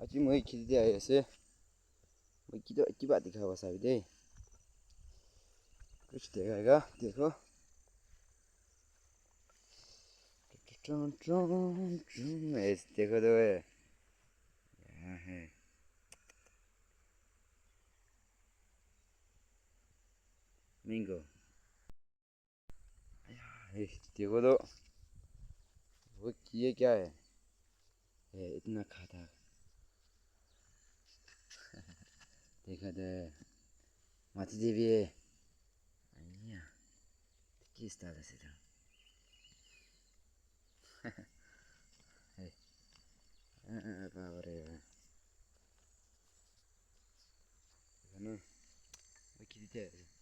Oggi moi chiedi se moi chiedo ti va di casa sai dai. Questo raga, देखो. देखो तो है. यहाँ है. Mingo. देखो तो वो ये क्या है? इतना खाता. देखो तो माती देवी है. Aia. Chi sta la sera? Povero. No. Ma chi di te?